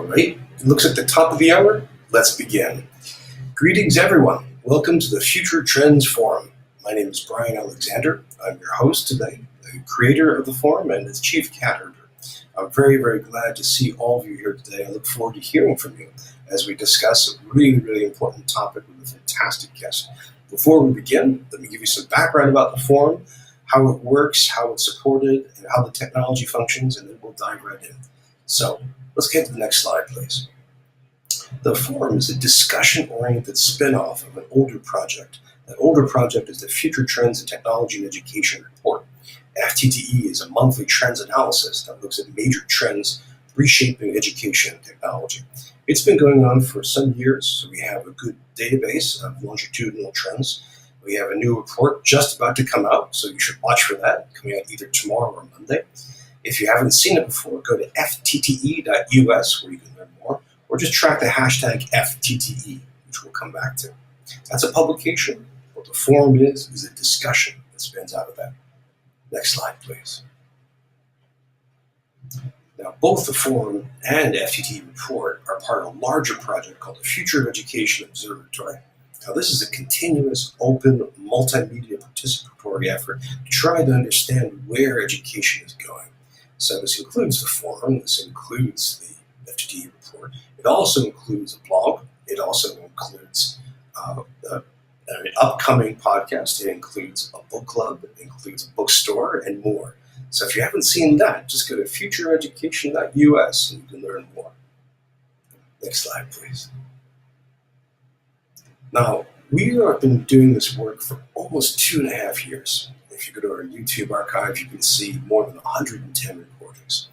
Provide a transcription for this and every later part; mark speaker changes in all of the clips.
Speaker 1: All right, it looks like the top of the hour. Let's begin. Greetings, everyone. Welcome to the Future Trends Forum. My name is Brian Alexander. I'm your host today, the creator of the forum and its chief cat herder. I'm very, very glad to see all of you here today. I look forward to hearing from you as we discuss a really, really important topic with a fantastic guest. Before we begin, let me give you some background about the forum, how it works, how it's supported, and how the technology functions, and then we'll dive right in. So let's get to the next slide, please. The forum is a discussion-oriented spin-off of an older project. That older project is the Future Trends in Technology and Education Report. FTTE is a monthly trends analysis that looks at major trends reshaping education and technology. It's been going on for some years, so we have a good database of longitudinal trends. We have a new report just about to come out, so you should watch for that, coming out either tomorrow or Monday. If you haven't seen it before, go to ftte.us where you can learn more, or just track the hashtag FTTE, which we'll come back to. That's a publication. What the forum is a discussion that spins out of that. Next slide, please. Now, both the forum and FTTE report are part of a larger project called the Future of Education Observatory. Now, this is a continuous, open, multimedia participatory effort to try to understand where education is going. So this includes the forum, this includes the FTTE report. It also includes a blog. It also includes an upcoming podcast. It includes a book club. It includes a bookstore and more. So if you haven't seen that, just go to futureeducation.us and you can learn more. Next slide, please. Now, we have been doing this work for almost 2.5 years. If you go to our YouTube archive, you can see more than 110 recordings.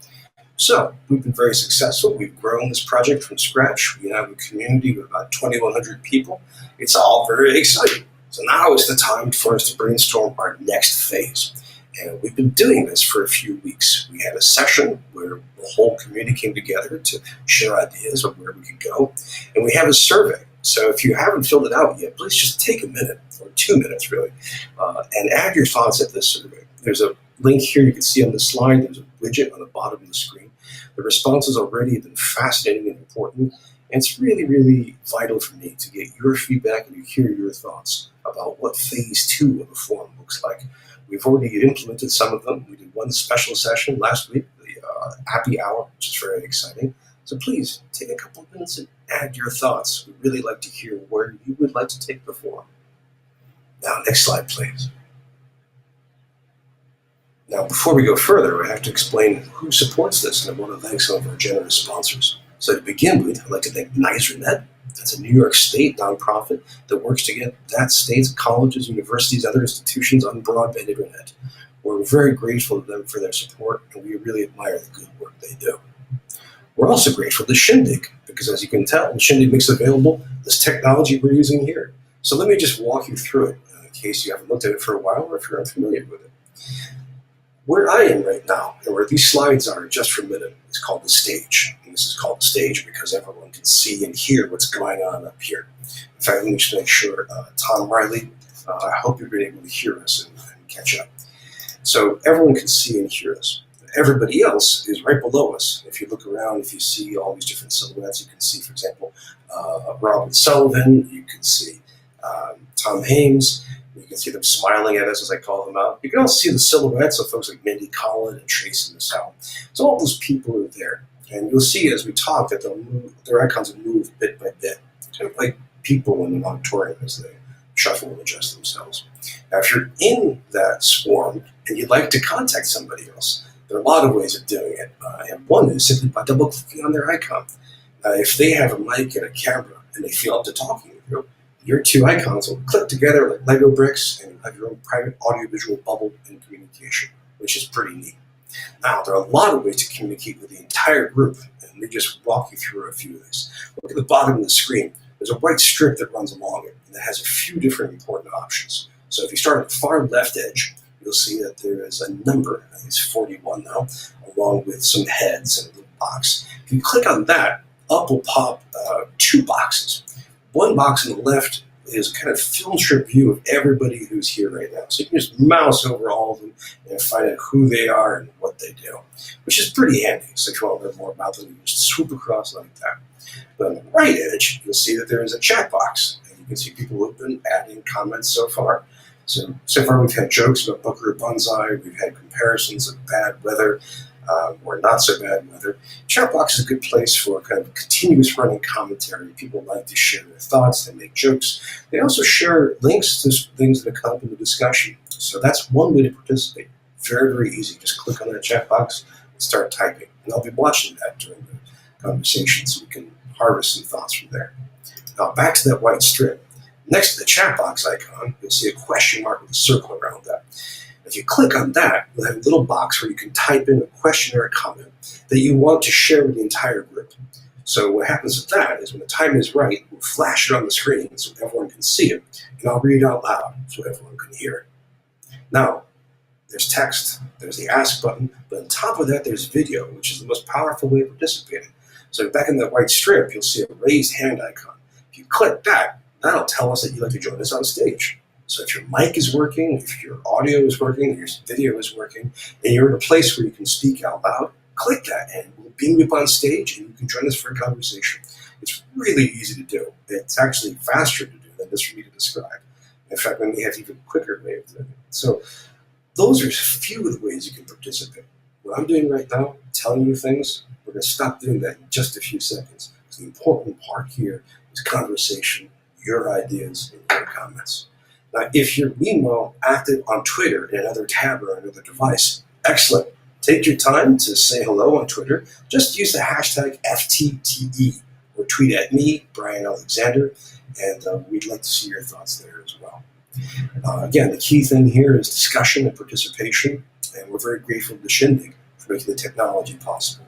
Speaker 1: So we've been very successful. We've grown this project from scratch. We now have a community with about 2,100 people. It's all very exciting. So now is the time for us to brainstorm our next phase. And we've been doing this for a few weeks. We had a session where the whole community came together to share ideas of where we could go. And we have a survey. So if you haven't filled it out yet, please just take a minute, or 2 minutes really, and add your thoughts at this survey. There's a link here you can see on the slide. There's a widget on the bottom of the screen. The responses already have been fascinating and important, and it's really, really vital for me to get your feedback and to hear your thoughts about what phase 2 of the forum looks like. We've already implemented some of them. We did one special session last week, the happy hour, which is very exciting. So please take a couple of minutes and add your thoughts. We'd really like to hear where you would like to take the forum. Now, next slide, please. Now, before we go further, I have to explain who supports this, and I want to thank some of our generous sponsors. So to begin with, I'd like to thank NYSRNet. That's a New York State nonprofit that works to get that state's colleges, universities, other institutions on broadband internet. We're very grateful to them for their support, and we really admire the good work they do. We're also grateful to Shindig, because as you can tell, Shindig makes available this technology we're using here. So let me just walk you through it in case you haven't looked at it for a while or if you're unfamiliar with it. Where I am right now, and where these slides are just for a minute, is called the stage. And this is called the stage because everyone can see and hear what's going on up here. In fact, let me just make sure, Tom Riley, I hope you've been able to hear us and catch up. So everyone can see and hear us. Everybody else is right below us. If you look around, if you see all these different silhouettes, you can see, for example, Robin Sullivan, you can see Tom Hames, you can see them smiling at us as I call them out. You can also see the silhouettes of folks like Mindy Collin and Tracy Nassau. So all those people are there. And you'll see as we talk that their icons will move bit by bit, kind of like people in an auditorium as they shuffle and adjust themselves. Now, if you're in that swarm and you'd like to contact somebody else, there are a lot of ways of doing it. And one is simply by double-clicking on their icon. If they have a mic and a camera and they feel up to talking with you, your two icons will click together like Lego bricks and you'll have your own private audiovisual bubble in communication, which is pretty neat. Now, there are a lot of ways to communicate with the entire group, and let me just walk you through a few of these. Look at the bottom of the screen. There's a white strip that runs along it, and that has a few different important options. So if you start at the far left edge, you'll see that there is a number, I think it's 41 now, along with some heads and a little box. If you click on that, up will pop 2 boxes. One box on the left is kind of film strip view of everybody who's here right now. So you can just mouse over all of them and find out who they are and what they do, which is pretty handy. So if you want to learn more about them, you can just swoop across like that. But on the right edge, you'll see that there is a chat box. And you can see people who have been adding comments so far. So far we've had jokes about Buckaroo Banzai, we've had comparisons of bad weather, or not so bad weather. Chat box is a good place for kind of continuous running commentary. People like to share their thoughts, they make jokes. They also share links to things that accompany the discussion. So that's one way to participate. Very, very easy. Just click on that chat box and start typing. And I'll be watching that during the conversation so we can harvest some thoughts from there. Now back to that white strip. Next to the chat box icon, you'll see a question mark with a circle around that. If you click on that, you'll have a little box where you can type in a question or a comment that you want to share with the entire group. So what happens with that is when the time is right, we'll flash it on the screen so everyone can see it, and I'll read it out loud so everyone can hear it. Now, there's text, there's the ask button, but on top of that, there's video, which is the most powerful way of participating. So back in that white strip, you'll see a raised hand icon. If you click that, that'll tell us that you'd like to join us on stage. So if your mic is working, if your audio is working, your video is working, and you're in a place where you can speak out loud, click that and we'll beam you up on stage and you can join us for a conversation. It's really easy to do. It's actually faster to do than this for me to describe. In fact, we may have even quicker way of doing it. So those are a few of the ways you can participate. What I'm doing right now, telling you things, we're going to stop doing that in just a few seconds. The important part here is conversation, your ideas, and your comments. Now, if you're meanwhile active on Twitter in another tab or another device, excellent. Take your time to say hello on Twitter. Just use the hashtag FTTE or tweet at me, Brian Alexander, and we'd like to see your thoughts there as well. Again, the key thing here is discussion and participation, and we're very grateful to Shindig for making the technology possible.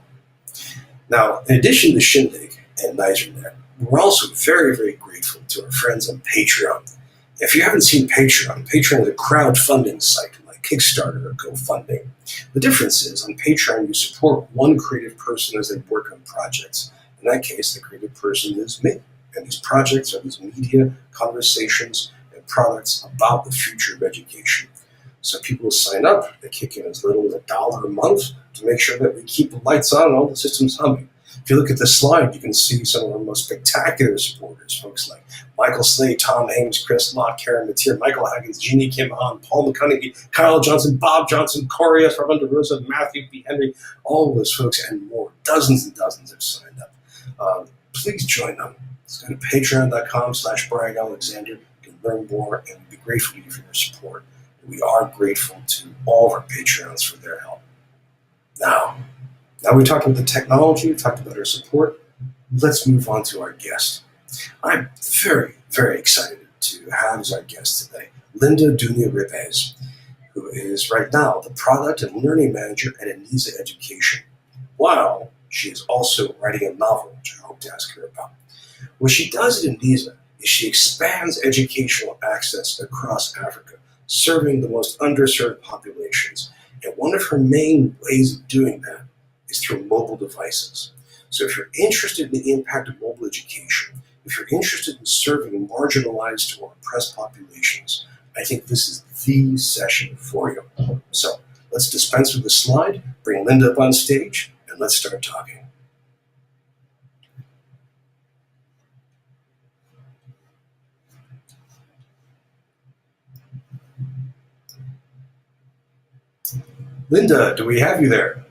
Speaker 1: Now, in addition to Shindig and NiserNet, we're also very, very grateful to our friends on Patreon. If you haven't seen Patreon, Patreon is a crowdfunding site like Kickstarter or GoFundMe. The difference is on Patreon, you support one creative person as they work on projects. In that case, the creative person is me. And these projects are these media, conversations, and products about the future of education. So people will sign up, they kick in as little as $1 a month to make sure that we keep the lights on and all the systems humming. If you look at this slide, you can see some of our most spectacular supporters, folks like Michael Slade, Tom Ames, Chris Lott, Karen Mateer, Michael Higgins, Jeannie Kim Hahn, Paul McConaughey, Kyle Johnson, Bob Johnson, Corey S. Armando Rosa, Matthew B. Henry, all of those folks and more. Dozens and dozens have signed up. Please join them. Let's go to patreon.com/Brian Alexander. You can learn more, and we'd be grateful to you for your support. And we are grateful to all of our Patreons for their help. Now we talked about the technology, we talked about our support. Let's move on to our guest. I'm very, very excited to have as our guest today, Linda Dounia Rebeiz, who is right now the Product and Learning Manager at Eneza Education, while she is also writing a novel, which I hope to ask her about. What she does at Eneza is she expands educational access across Africa, serving the most underserved populations. And one of her main ways of doing that is through mobile devices. So if you're interested in the impact of mobile education, if you're interested in serving marginalized or oppressed populations, I think this is the session for you. So let's dispense with the slide, bring Linda up on stage, and let's start talking. Linda, do we have you there?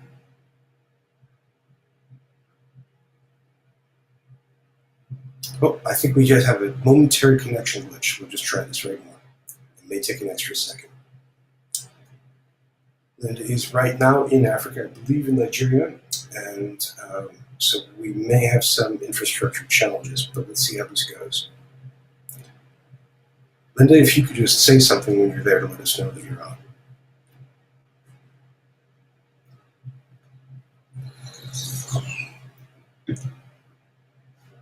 Speaker 1: Oh, I think we just have a momentary connection glitch. We'll just try this right now. It may take an extra second. Linda is right now in Africa, I believe in Nigeria, and so we may have some infrastructure challenges, but let's see how this goes. Linda, if you could just say something when you're there to let us know that you're on.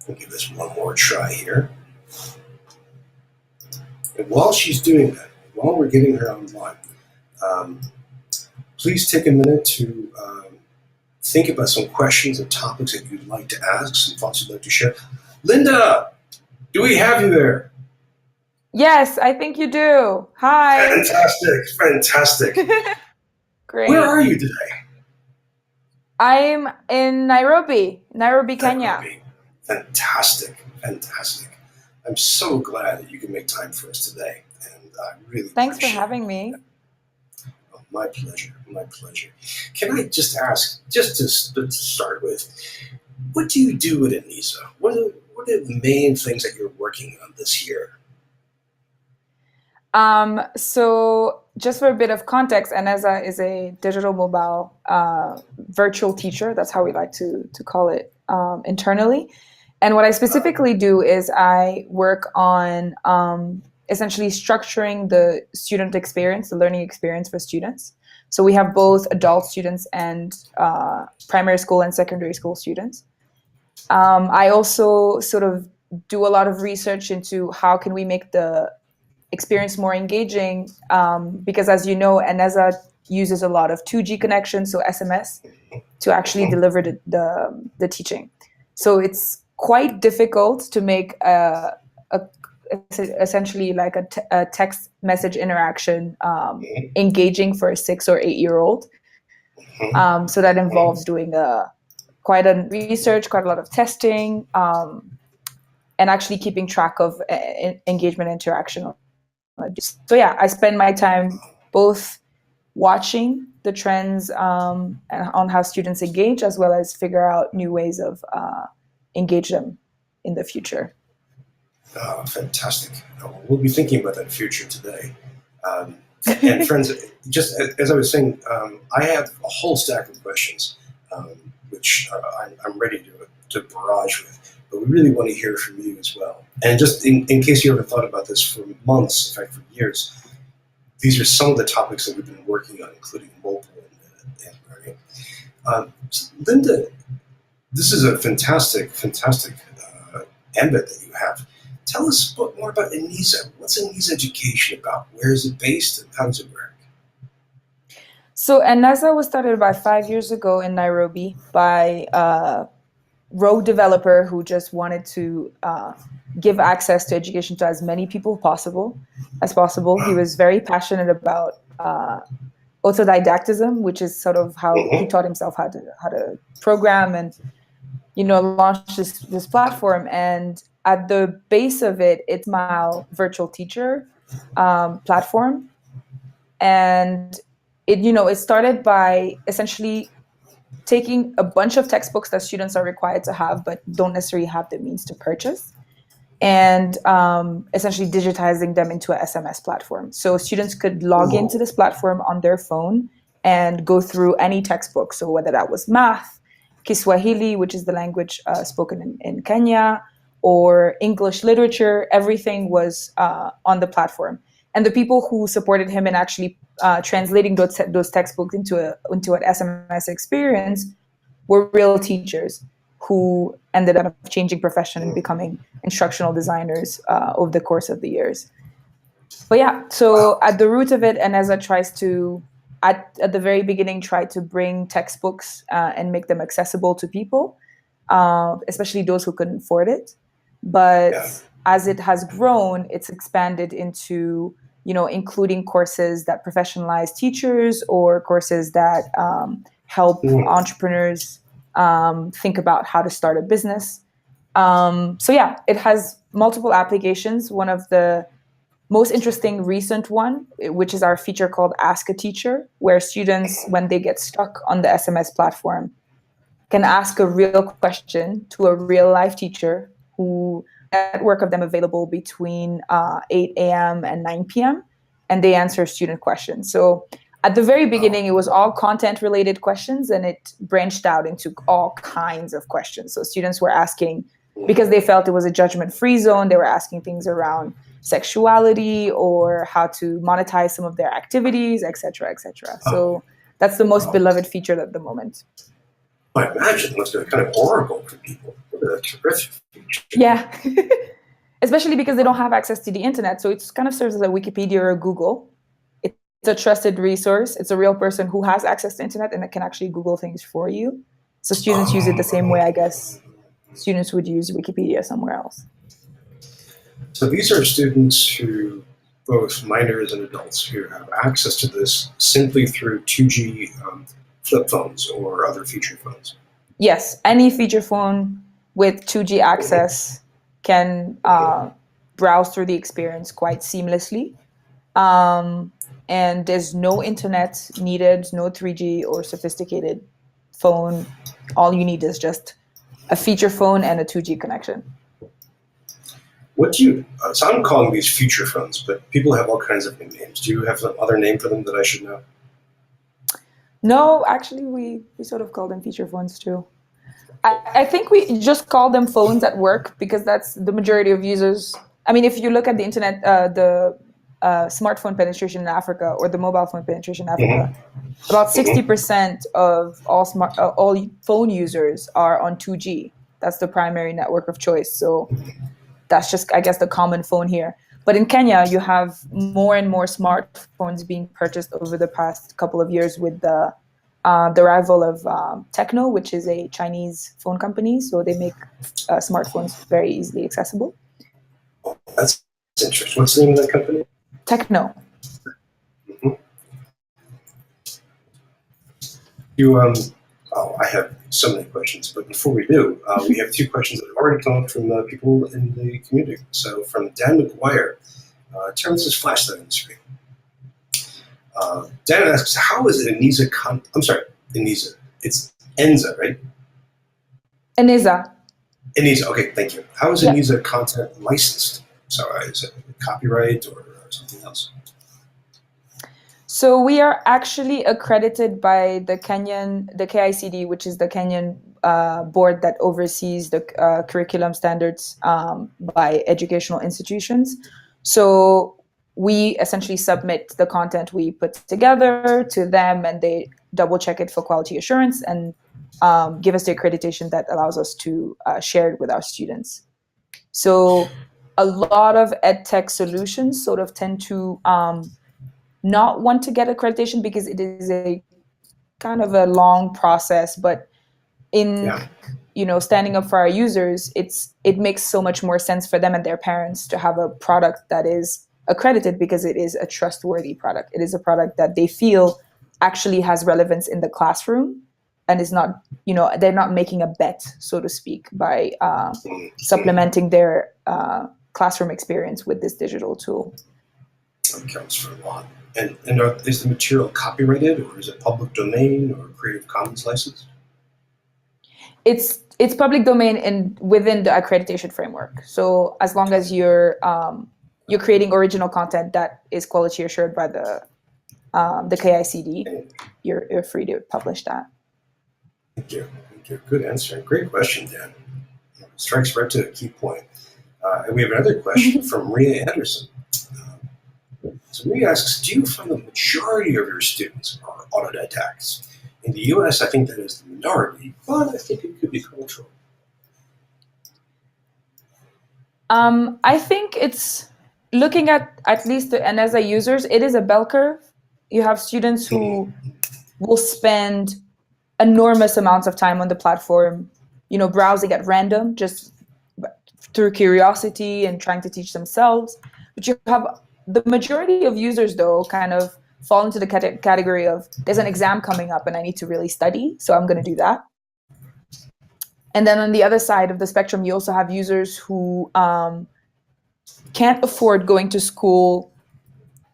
Speaker 1: We'll give this one more try here. And while she's doing that, while we're getting her online, please take a minute to think about some questions and topics that you'd like to ask, some thoughts you'd like to share. Linda, do we have you there?
Speaker 2: Yes, I think you do. Hi.
Speaker 1: Fantastic, fantastic. Where
Speaker 2: Great.
Speaker 1: are you today?
Speaker 2: I'm in Nairobi, Kenya.
Speaker 1: Nairobi. Fantastic, fantastic. I'm so glad that you can make time for us today, and I really
Speaker 2: Thanks for
Speaker 1: appreciate
Speaker 2: having
Speaker 1: that.
Speaker 2: me.
Speaker 1: Oh, my pleasure, my pleasure. Can I just ask, just to start with, what do you do at Eneza? What are the main things that you're working on this year?
Speaker 2: So just for a bit of context, Eneza is a digital mobile virtual teacher. That's how we like to call it internally. And what I specifically do is I work on essentially structuring the student experience, the learning experience for students. So we have both adult students and primary school and secondary school students. I also sort of do a lot of research into how can we make the experience more engaging, because as you know, Eneza uses a lot of 2G connections, so SMS, to actually
Speaker 1: Mhm.
Speaker 2: deliver the teaching. So it's quite difficult to make a essentially like a text message interaction engaging for a 6 or 8 year old.
Speaker 1: Mhm.
Speaker 2: So that involves doing quite a research, quite a lot of testing, and actually keeping track of engagement interaction. So yeah, I spend my time both watching the trends on how students engage, as well as figure out new ways of engage them in the future.
Speaker 1: Fantastic. We'll be thinking about that future today. Um, and friends, just as I was saying, I have a whole stack of questions, which I'm ready to barrage with. But we really want to hear from you as well. And just in case you haven't thought about this for months, in fact, for years, these are some of the topics that we've been working on, including mobile and learning. So Linda, this is a fantastic, fantastic ambit that you have. Tell us more about Eneza. What's Eneza Education about? Where is it based and how does it work?
Speaker 2: So Eneza was started about 5 years ago in Nairobi by a rogue developer who just wanted to give access to education to as many people as possible. He was very passionate about autodidactism, which is sort of how he
Speaker 1: Mm-hmm.
Speaker 2: taught himself how to program and launch this platform. And at the base of it, it's my virtual teacher platform. And it started by essentially taking a bunch of textbooks that students are required to have but don't necessarily have the means to purchase, and essentially digitizing them into a SMS platform. So students could log into
Speaker 1: Ooh.
Speaker 2: this platform on their phone and go through any textbook. So whether that was math, Kiswahili, which is the language spoken in Kenya, or English literature, everything was on the platform. And the people who supported him in actually translating those textbooks into an SMS experience were real teachers who ended up changing profession and becoming instructional designers over the course of the years. But yeah, so
Speaker 1: Wow.
Speaker 2: at the root of it, Eneza tries to, at the very beginning, try to bring textbooks and make them accessible to people, especially those who couldn't afford it. But
Speaker 1: Yeah.
Speaker 2: as it has grown, it's expanded into including courses that professionalize teachers, or courses that help
Speaker 1: Mm.
Speaker 2: entrepreneurs think about how to start a business. So yeah, it has multiple applications. One of the most interesting recent one, which is our feature called Ask a Teacher, where students, when they get stuck on the SMS platform, can ask a real question to a real life teacher who network of them available between 8 a.m. and 9 p.m. and they answer student questions. So at the very
Speaker 1: Wow.
Speaker 2: beginning, it was all content related questions, and it branched out into all kinds of questions. So students were asking,
Speaker 1: Mm.
Speaker 2: because they felt it was a judgment free zone, they were asking things around sexuality or how to monetize some of their activities, etc., etc.
Speaker 1: Oh,
Speaker 2: So that's the most
Speaker 1: wow.
Speaker 2: beloved feature at the moment.
Speaker 1: I imagine it must be kind of oracle for people. What a terrific feature.
Speaker 2: Yeah. Especially because they don't have access to the internet. So it kind of serves as a Wikipedia or a Google. It's a trusted resource. It's a real person who has access to internet and that can actually Google things for you. So students use it the same way,
Speaker 1: Oh.
Speaker 2: I guess, students would use Wikipedia somewhere else.
Speaker 1: So these are students who, both minors and adults, who have access to this simply through 2G flip phones or other feature phones.
Speaker 2: Yes, any feature phone with 2G access can browse through the experience quite seamlessly. And there's no internet needed, no 3G or sophisticated phone. All you need is just a feature phone and a 2G connection.
Speaker 1: What do you, so I'm calling these feature phones, but people have all kinds of nicknames. Do you have some other name for them that I should know?
Speaker 2: No, actually, we sort of call them feature phones too. I think we just call them phones at work because that's the majority of users. I mean, if you look at the internet, the smartphone penetration in Africa or the mobile phone penetration in Africa, about 60% of all all phone users are on 2G. That's the primary network of choice. So that's just, I guess, the common phone here. But in Kenya, you have more and more smartphones being purchased over the past couple of years with the arrival of Tecno, which is a Chinese phone company. So they make smartphones very easily accessible.
Speaker 1: Oh, that's interesting. What's the name of that company?
Speaker 2: Tecno.
Speaker 1: I have so many questions, but before we do, we have two questions that have already come up from people in the community. So from Dan McGuire, turn this flashlight on the screen. Dan asks, how is Eneza I'm sorry, Eneza. It's Eneza, right?
Speaker 2: Eneza.
Speaker 1: Eneza, okay, thank you. How is Eneza content licensed? So is it copyright or something else?
Speaker 2: So we are actually accredited by the KICD, which is the Kenyan board that oversees the curriculum standards by educational institutions. So we essentially submit the content we put together to them, and they double check it for quality assurance and give us the accreditation that allows us to share it with our students. So a lot of EdTech solutions sort of tend to not want to get accreditation because it is a kind of a long process, but in standing up for our users, it makes so much more sense for them and their parents to have a product that is accredited because it is a trustworthy product. It is a product that they feel actually has relevance in the classroom and is not, they're not making a bet, so to speak, by supplementing their classroom experience with this digital tool.
Speaker 1: That counts for a lot. And is the material copyrighted, or is it public domain or Creative Commons license?
Speaker 2: It's public domain and within the accreditation framework. So as long as you're creating original content that is quality assured by the KICD, you're free to publish that.
Speaker 1: Thank you. Good answer. Great question, Dan. Strikes right to a key point. And we have another question from Maria Anderson. So Maria asks, do you find the majority of your students are autodidacts? In the US, I think that is the minority, but I think it could be cultural.
Speaker 2: I think it's looking at least the Eneza users, it is a bell curve. You have students who will spend enormous amounts of time on the platform, browsing at random, just through curiosity and trying to teach themselves. But you have the majority of users, though, kind of fall into the category of there's an exam coming up and I need to really study, so I'm going to do that. And then on the other side of the spectrum, you also have users who can't afford going to school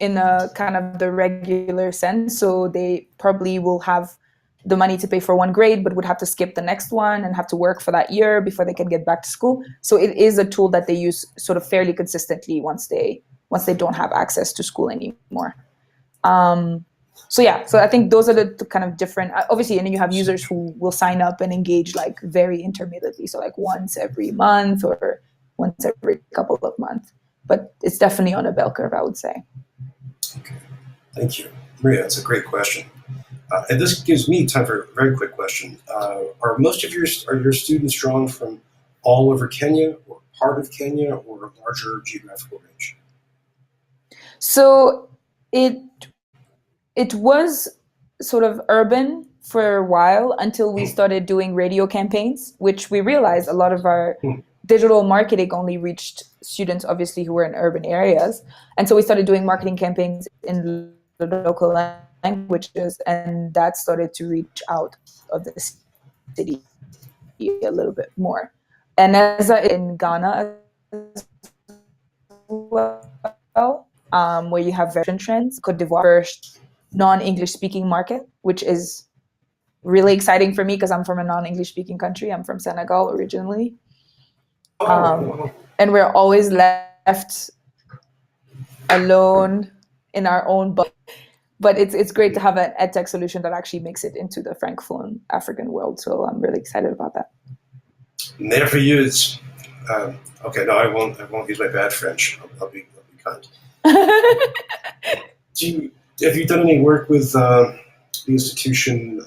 Speaker 2: in a kind of the regular sense. So they probably will have the money to pay for one grade, but would have to skip the next one and have to work for that year before they can get back to school. So it is a tool that they use sort of fairly consistently once they don't have access to school anymore. So I think those are the kind of different, obviously, and then you have users who will sign up and engage like very intermittently. So like once every month or once every couple of months, but it's definitely on a bell curve, I would say.
Speaker 1: Okay, thank you. Maria, that's a great question. And this gives me time for a very quick question. Are most of your students drawn from all over Kenya or part of Kenya or a larger geographical range?
Speaker 2: So it was sort of urban for a while until we started doing radio campaigns, which we realized a lot of our digital marketing only reached students, obviously, who were in urban areas. And so we started doing marketing campaigns in the local languages, and that started to reach out of the city a little bit more. Eneza in Ghana as well, where you have fashion trends. Cote d'Ivoire, first non-English speaking market, which is really exciting for me because I'm from a non-English speaking country. I'm from Senegal originally. And we're always left alone in our own bubble. But it's great to have an edtech solution that actually makes it into the Francophone African world. So I'm really excited about that.
Speaker 1: Never use. Okay, no, I won't use my bad French. I'll be kind. Have you done any work with the institution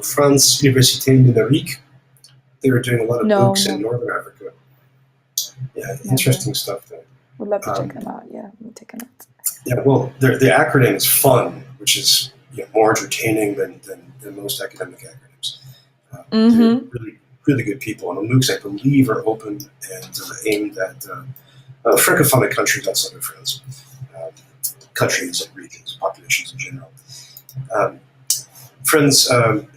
Speaker 1: France Université Numérique? They were doing a lot of books in Northern Africa. Yeah, interesting stuff there.
Speaker 2: Would love to check them out. Yeah, let me take a note.
Speaker 1: Yeah, well, the acronym is FUN, which is more entertaining than most academic acronyms. They're really good people, and the MOOCs, I believe, are open and aimed at Francophonic countries outside of France, countries and regions, populations in general. Friends,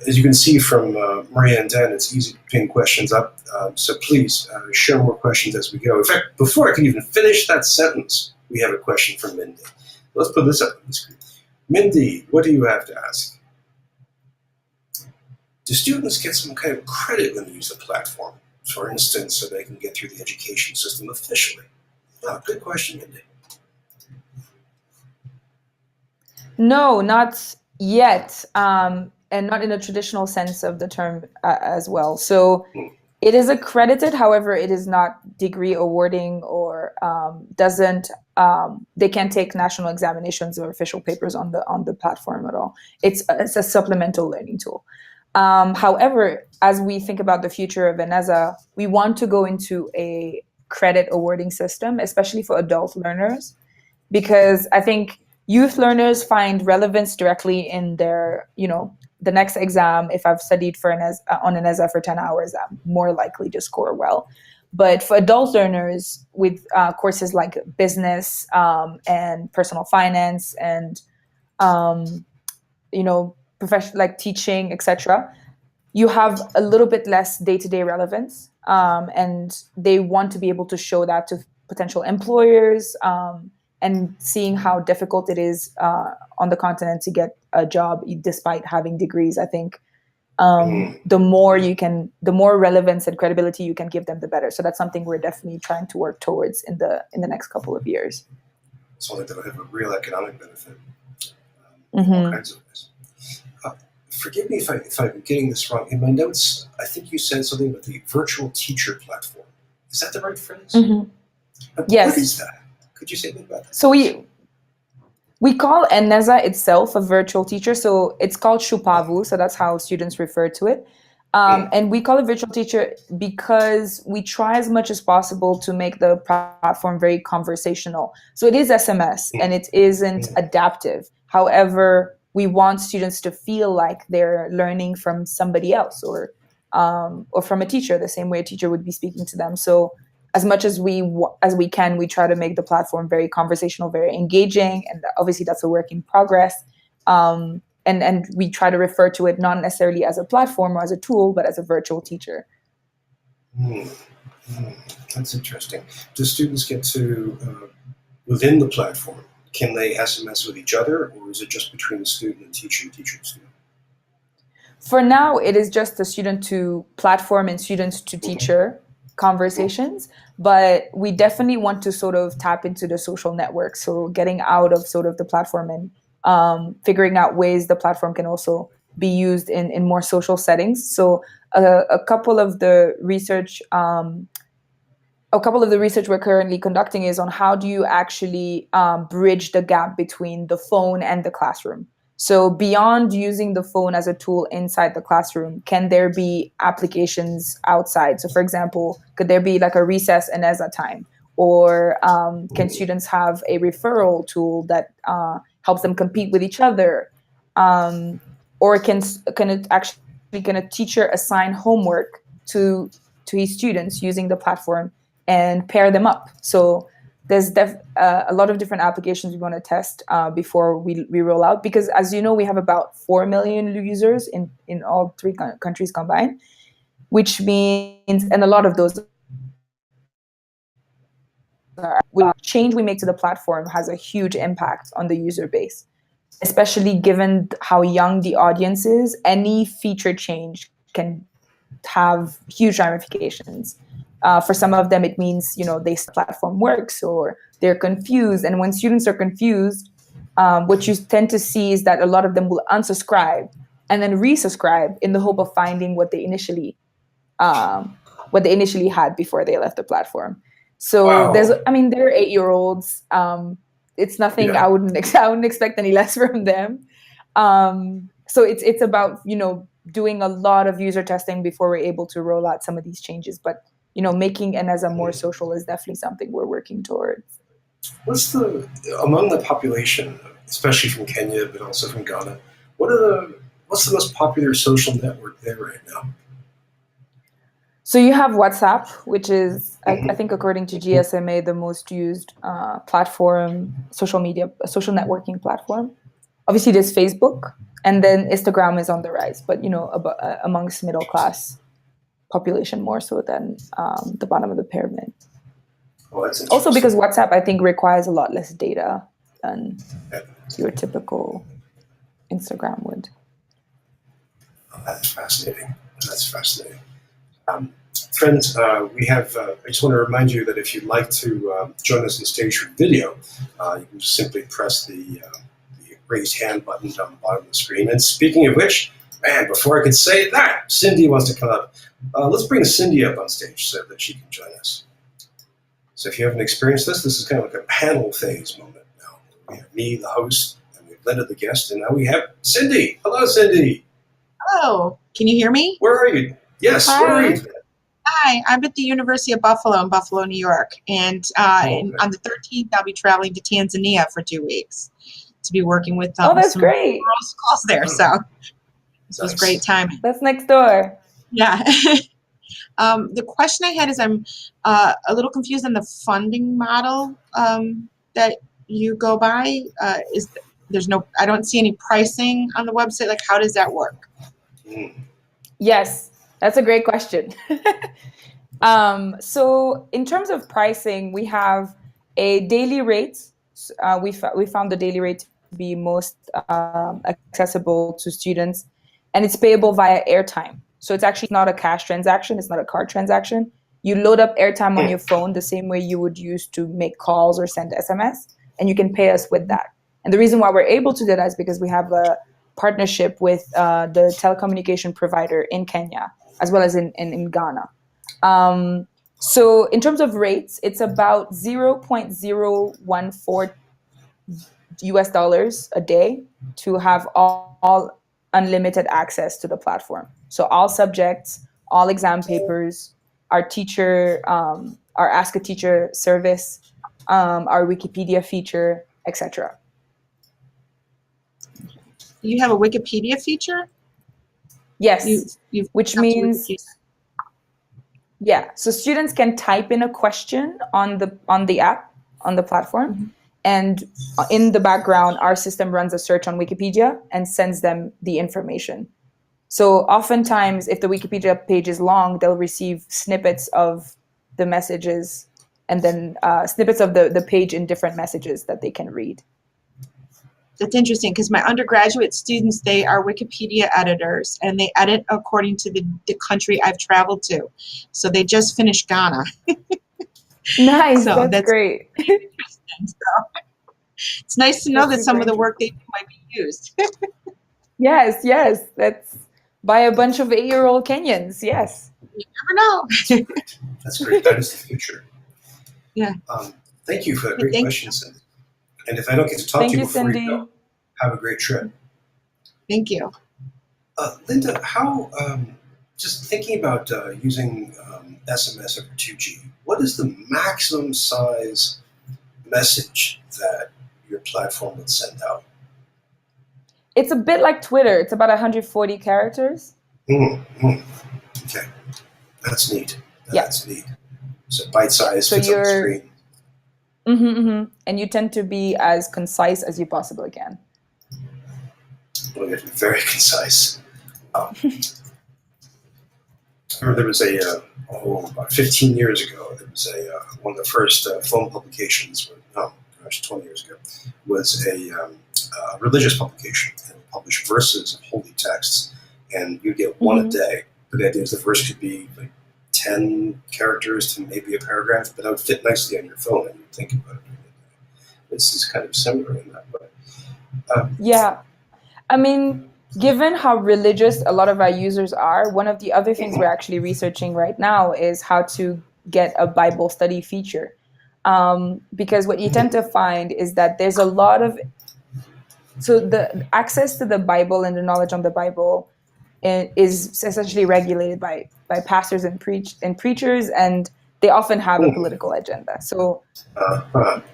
Speaker 1: as you can see from Maria and Dan, it's easy to ping questions up, so please share more questions as we go. In fact, before I can even finish that sentence, we have a question from Mindy. Let's put this up on the screen. Mindy, what do you have to ask? Do students get some kind of credit when they use the platform? For instance, so they can get through the education system officially? Oh, good question, Mindy.
Speaker 2: No, not yet, and not in a traditional sense of the term as well. So it is accredited, however, it is not degree awarding or doesn't. They can't take national examinations or official papers on the platform at all. It's a supplemental learning tool. However, as we think about the future of Eneza, we want to go into a credit awarding system, especially for adult learners, because I think youth learners find relevance directly in their, the next exam. If I've studied on Eneza for 10 hours, I'm more likely to score well. But for adult learners with courses like business and personal finance and, professional, like teaching, etc., you have a little bit less day-to-day relevance, and they want to be able to show that to potential employers, and seeing how difficult it is on the continent to get a job despite having degrees. I think the more relevance and credibility you can give them, the better. So that's something we're definitely trying to work towards in the next couple of years.
Speaker 1: Something that will have a real economic benefit. All kinds of ways. Forgive me if I'm getting this wrong. In my notes, I think you said something about the virtual teacher platform. Is that the right phrase?
Speaker 2: Yes.
Speaker 1: What is that? Could you say anything about that?
Speaker 2: So we call Eneza itself a virtual teacher. So it's called Shupavu. So that's how students refer to it. And we call it virtual teacher because we try as much as possible to make the platform very conversational. So it is SMS and it isn't adaptive. However, we want students to feel like they're learning from somebody else or from a teacher, the same way a teacher would be speaking to them. So as much as we can, we try to make the platform very conversational, very engaging, and obviously that's a work in progress. And we try to refer to it not necessarily as a platform or as a tool, but as a virtual teacher.
Speaker 1: That's interesting. Do students get to, within the platform, can they SMS with each other, or is it just between the student and teacher and student?
Speaker 2: For now, it is just the student to platform and student to teacher conversations, but we definitely want to sort of tap into the social network. So getting out of sort of the platform and figuring out ways the platform can also be used in more social settings. So a couple of the research we're currently conducting is on how do you actually bridge the gap between the phone and the classroom. So beyond using the phone as a tool inside the classroom, can there be applications outside? So for example, could there be like a recess Eneza time? Or can students have a referral tool that helps them compete with each other? Or can a teacher assign homework to to his students using the platform and pair them up. So there's a lot of different applications we want to test before we roll out, because as you know, we have about 4 million users in all three countries combined, which means, and a lot of those change we make to the platform has a huge impact on the user base, especially given how young the audience is. Any feature change can have huge ramifications. For some of them, it means, the platform works or they're confused. And when students are confused, what you tend to see is that a lot of them will unsubscribe and then resubscribe in the hope of finding what they initially had before they left the platform. So
Speaker 1: Wow.
Speaker 2: they're 8-year-olds. It's nothing.
Speaker 1: Yeah.
Speaker 2: I wouldn't expect any less from them. So it's about doing a lot of user testing before we're able to roll out some of these changes. But making Eneza more social is definitely something we're working towards.
Speaker 1: What's among the population, especially from Kenya, but also from Ghana, what's the most popular social network there right now?
Speaker 2: So you have WhatsApp, which is, I think, according to GSMA, the most used social networking platform. Obviously, there's Facebook, and then Instagram is on the rise, but amongst middle class population more so than the bottom of the pyramid.
Speaker 1: Oh, that's
Speaker 2: also because WhatsApp, I think, requires a lot less data than your typical Instagram would.
Speaker 1: Oh, that's fascinating. Friends, we have. I just want to remind you that if you'd like to join us on stage for video, you can just simply press the raise hand button down the bottom of the screen. And speaking of which, man, before I could say that, Cindy wants to come up. Let's bring Cindy up on stage so that she can join us. So if you haven't experienced this is kind of like a panel phase moment now. We have me, the host, and we've Linda, the guest, and now we have Cindy. Hello, Cindy.
Speaker 3: Hello. Can you hear me?
Speaker 1: Where are you? Yes,
Speaker 2: Hi.
Speaker 1: where are you?
Speaker 3: Hi, I'm at the University of Buffalo in Buffalo, New York. And on the 13th, I'll be traveling to Tanzania for 2 weeks to be working with
Speaker 2: that's
Speaker 3: some
Speaker 2: great.
Speaker 3: rural schools there. So this was great timing.
Speaker 2: That's next door.
Speaker 3: Yeah. The question I had is I'm a little confused on the funding model that you go by. I don't see any pricing on the website. Like, how does that work?
Speaker 2: Yes, that's a great question. So in terms of pricing, we have a daily rate. We found the daily rate to be most accessible to students, and it's payable via airtime. So it's actually not a cash transaction. It's not a card transaction. You load up airtime on your phone the same way you would use to make calls or send SMS, and you can pay us with that. And the reason why we're able to do that is because we have a partnership with the telecommunication provider in Kenya, as well as in Ghana. So in terms of rates, it's about $0.014 US a day to have all unlimited access to the platform. So all subjects, all exam papers, our teacher, our Ask a Teacher service, our Wikipedia feature, etc.
Speaker 3: You have a Wikipedia feature?
Speaker 2: Yes, which means so students can type in a question on the app, on the platform, and in the background, our system runs a search on Wikipedia and sends them the information. So oftentimes, if the Wikipedia page is long, they'll receive snippets of the messages and then snippets of the page in different messages that they can read.
Speaker 3: That's interesting because my undergraduate students, they are Wikipedia editors and they edit according to the country I've traveled to. So they just finished Ghana.
Speaker 2: Nice, so that's great.
Speaker 3: So it's nice to know that some of the work they do might be used.
Speaker 2: Yes, that's by a bunch of 8-year-old Kenyans, yes.
Speaker 3: You never know.
Speaker 1: That's great. That is the future.
Speaker 3: Yeah.
Speaker 1: Thank you for that great question, Cindy. And if I don't get to talk to you before
Speaker 2: Cindy.
Speaker 1: you go, have a great trip.
Speaker 3: Thank you.
Speaker 1: Linda, how, just thinking about using SMS over 2G, what is the maximum size message that your platform would send out?
Speaker 2: It's a bit like Twitter. It's about 140 characters.
Speaker 1: Okay, that's neat. That's neat. So bite-sized,
Speaker 2: So
Speaker 1: fits on the
Speaker 2: you're,
Speaker 1: screen.
Speaker 2: and you tend to be as concise as you possibly can.
Speaker 1: Well, you have to be very concise. I remember there was about 15 years ago, there was one of the first film publications, 20 years ago, was a religious publication, and it published verses of holy texts, and you get one a day. But the idea is the verse could be like 10 characters to maybe a paragraph, but that would fit nicely on your phone, and you think about it. This is kind of similar in that way.
Speaker 2: Yeah. I mean, given how religious a lot of our users are, one of the other things we're actually researching right now is how to get a Bible study feature. Because what you tend to find is that there's a lot of, so the access to the Bible and the knowledge on the Bible is essentially regulated by pastors and preachers, and they often have a political agenda. So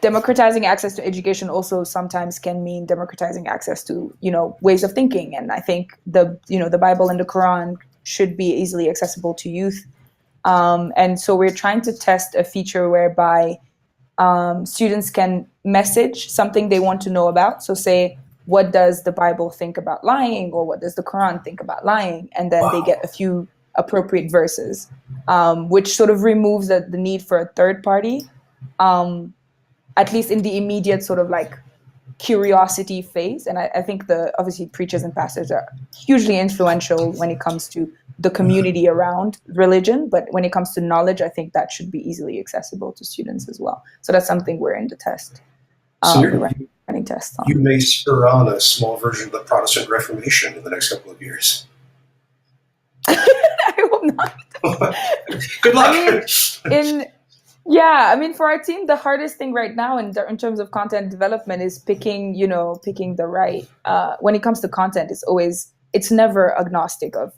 Speaker 2: democratizing access to education also sometimes can mean democratizing access to, ways of thinking. And I think the Bible and the Quran should be easily accessible to youth. And so we're trying to test a feature whereby students can message something they want to know about. So say, what does the Bible think about lying, or what does the Quran think about lying? And then they get a few appropriate verses, which sort of removes the need for a third party, at least in the immediate sort of like curiosity phase. And I think obviously preachers and pastors are hugely influential when it comes to the community around religion, but when it comes to knowledge, I think that should be easily accessible to students as well. So that's something we're in the test.
Speaker 1: So
Speaker 2: running tests on.
Speaker 1: you may spur on a small version of the Protestant Reformation in the next couple of years.
Speaker 2: I will not.
Speaker 1: Good luck.
Speaker 2: I mean, for our team, the hardest thing right now in terms of content development is picking the right. When it comes to content, it's never agnostic of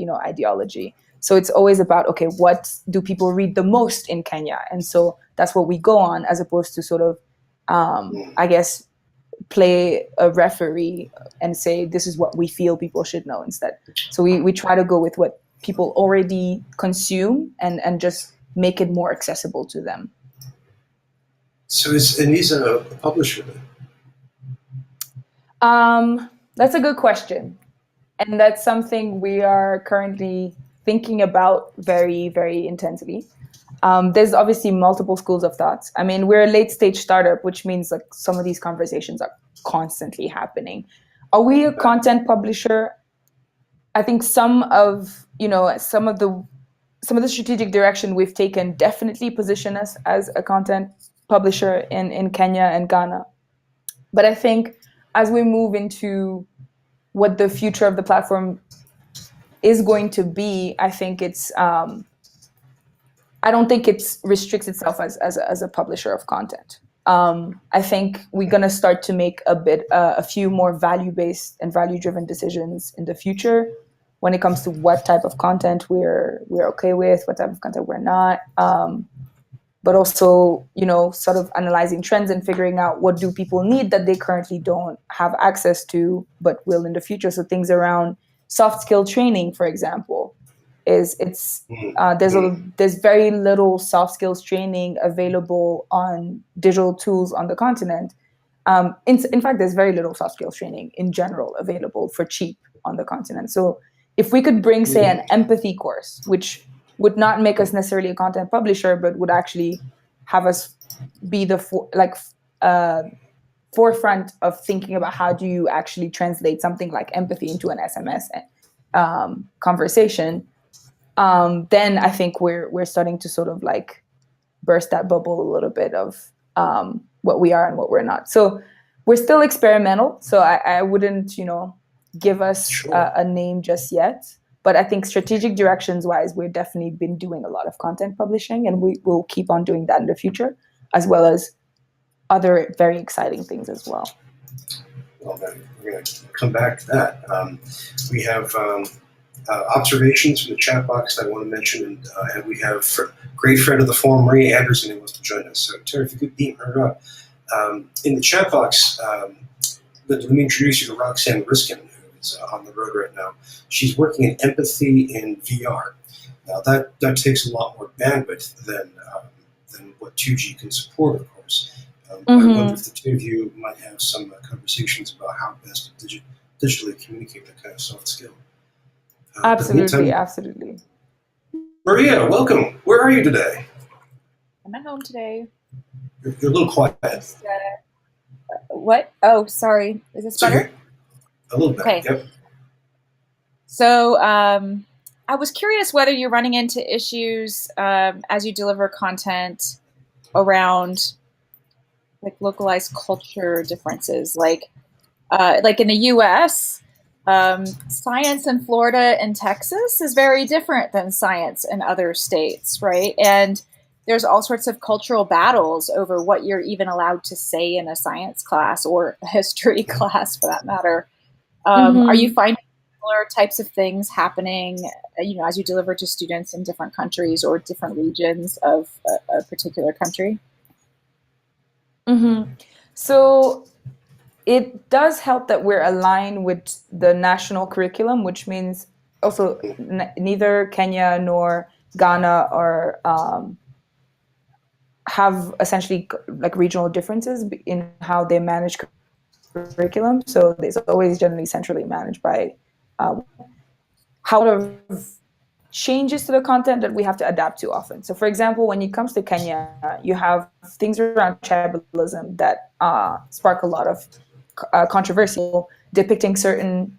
Speaker 2: ideology. So it's always about, okay, what do people read the most in Kenya, and so that's what we go on, as opposed to sort of, I guess, play a referee and say this is what we feel people should know instead. So we try to go with what people already consume and just make it more accessible to them.
Speaker 1: So is Eneza a publisher then?
Speaker 2: That's a good question. And that's something we are currently thinking about very, very intensely. There's obviously multiple schools of thoughts. I mean, we're a late stage startup, which means like some of these conversations are constantly happening. Are we a content publisher? I think some of the strategic direction we've taken definitely position us as a content publisher in Kenya and Ghana. But I think as we move into what the future of the platform is going to be, I think I don't think it restricts itself as a publisher of content. I think we're going to start to make a few more value-based and value-driven decisions in the future when it comes to what type of content we're okay with, what type of content we're not. But also, sort of analyzing trends and figuring out what do people need that they currently don't have access to, but will in the future. So things around soft skill training, for example, there's very little soft skills training available on digital tools on the continent. In fact, there's very little soft skills training in general available for cheap on the continent. So if we could bring, say, an empathy course, which would not make us necessarily a content publisher, but would actually have us be the forefront of thinking about how do you actually translate something like empathy into an SMS conversation, then I think we're starting to sort of like burst that bubble a little bit of what we are and what we're not. So we're still experimental. So I wouldn't, give us a name just yet. But I think strategic directions wise, we've definitely been doing a lot of content publishing, and we will keep on doing that in the future, as well as other very exciting things as well.
Speaker 1: Well, then we're going to come back to that. We have observations from the chat box that I want to mention, and we have a great friend of the forum, Maria Anderson, who wants to join us. So, Terry, if you could beam her up. In the chat box, let me introduce you to Roxanne Riskin, who is on the road right now. She's working in empathy in VR. Now that takes a lot more bandwidth than what 2G can support, of course. I wonder if the two of you might have some conversations about how best to digitally communicate that kind of soft skill.
Speaker 2: Absolutely, absolutely.
Speaker 1: Maria, welcome. Where are you today?
Speaker 4: I'm at home today.
Speaker 1: You're a little quiet.
Speaker 4: What? Oh, sorry. Is this better?
Speaker 1: Okay. A little better.
Speaker 4: Okay.
Speaker 1: Yep.
Speaker 4: So I was curious whether you're running into issues as you deliver content around like localized culture differences, like in the U.S. Science in Florida and Texas is very different than science in other states, right? And there's all sorts of cultural battles over what you're even allowed to say in a science class or a history class, for that matter. Are you finding similar types of things happening, as you deliver to students in different countries or different regions of a particular country?
Speaker 2: So it does help that we're aligned with the national curriculum, which means also neither Kenya nor Ghana or have essentially like regional differences in how they manage curriculum. So it's always generally centrally managed by how to changes to the content that we have to adapt to often. So for example, when it comes to Kenya, you have things around tribalism that spark a lot of controversy, depicting certain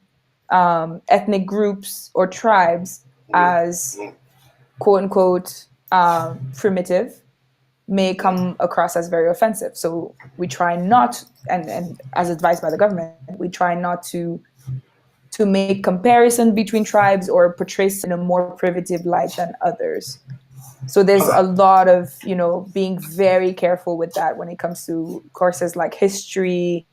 Speaker 2: ethnic groups or tribes as quote unquote primitive may come across as very offensive. So we try not, and as advised by the government, we try not to make comparison between tribes or portray in a more primitive light than others. So there's a lot of, being very careful with that when it comes to courses like history,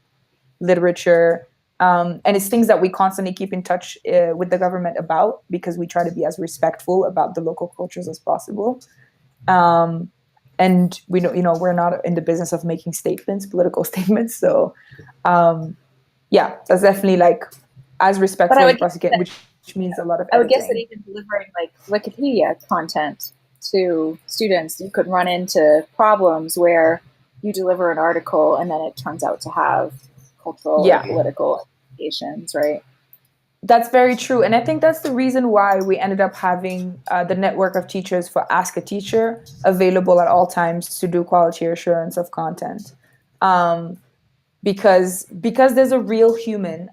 Speaker 2: literature, and it's things that we constantly keep in touch with the government about, because we try to be as respectful about the local cultures as possible. And we know, we're not in the business of making statements, political statements. So yeah, that's definitely like as respectful as possible, which means a lot of editing.
Speaker 4: I would guess that even delivering like Wikipedia content to students, you could run into problems where you deliver an article and then it turns out to have cultural or political implications, right?
Speaker 2: That's very true. And I think that's the reason why we ended up having the network of teachers for Ask a Teacher available at all times to do quality assurance of content. Because there's a real human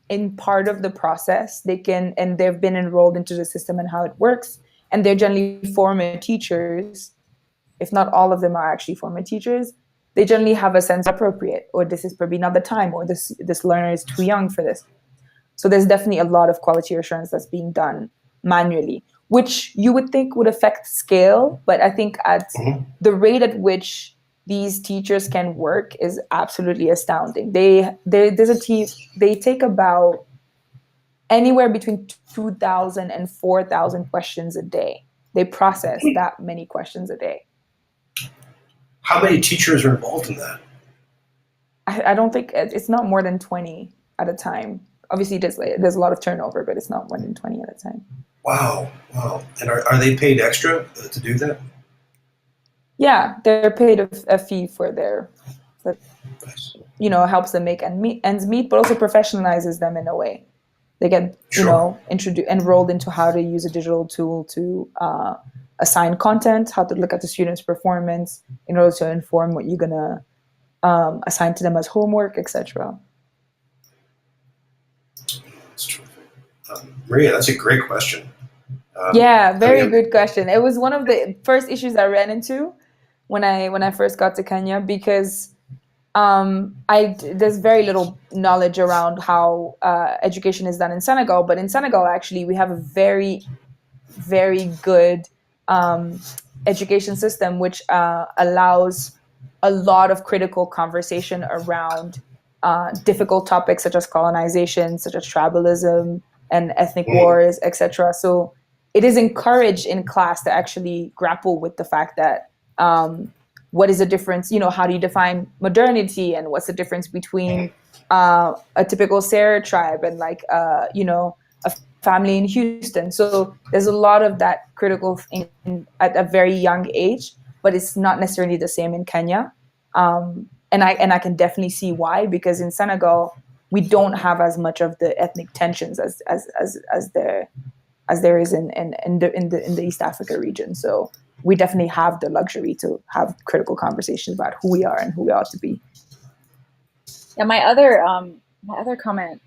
Speaker 2: in part of the process, they've been enrolled into the system and how it works. And they're generally former teachers. If not all of them are actually former teachers, they generally have a sense of appropriate, or this is probably not the time, or this learner is too young for this. So there's definitely a lot of quality assurance that's being done manually, which you would think would affect scale. But I think at the rate at which these teachers can work is absolutely astounding. There's a team, they take about anywhere between 2,000 and 4,000 questions a day. They process that many questions a day.
Speaker 1: How many teachers are involved in that?
Speaker 2: I don't think it's not more than 20 at a time. Obviously, there's a lot of turnover, but it's not more than 20 at a time. Wow.
Speaker 1: And are they paid extra to do that?
Speaker 2: Yeah, they're paid a fee for helps them make ends meet, but also professionalizes them in a way. They get, enrolled into how to use a digital tool to assign content, how to look at the student's performance in order to inform what you're going to assign to them as homework, etc.
Speaker 1: That's terrific. Maria, that's a great question.
Speaker 2: Very good question. It was one of the first issues I ran into when I first got to Kenya, because there's very little knowledge around how education is done in Senegal. But in Senegal, actually, we have a very, very good education system, which allows a lot of critical conversation around difficult topics such as colonization, such as tribalism and ethnic wars, etc. So it is encouraged in class to actually grapple with the fact that what is the difference, how do you define modernity, and what's the difference between a typical Sarah tribe and a family in Houston. So there's a lot of that critical thinking at a very young age, but it's not necessarily the same in Kenya. And I can definitely see why, because in Senegal we don't have as much of the ethnic tensions as there is in the East Africa region. So we definitely have the luxury to have critical conversations about who we are and who we ought to be.
Speaker 4: Yeah, my other comment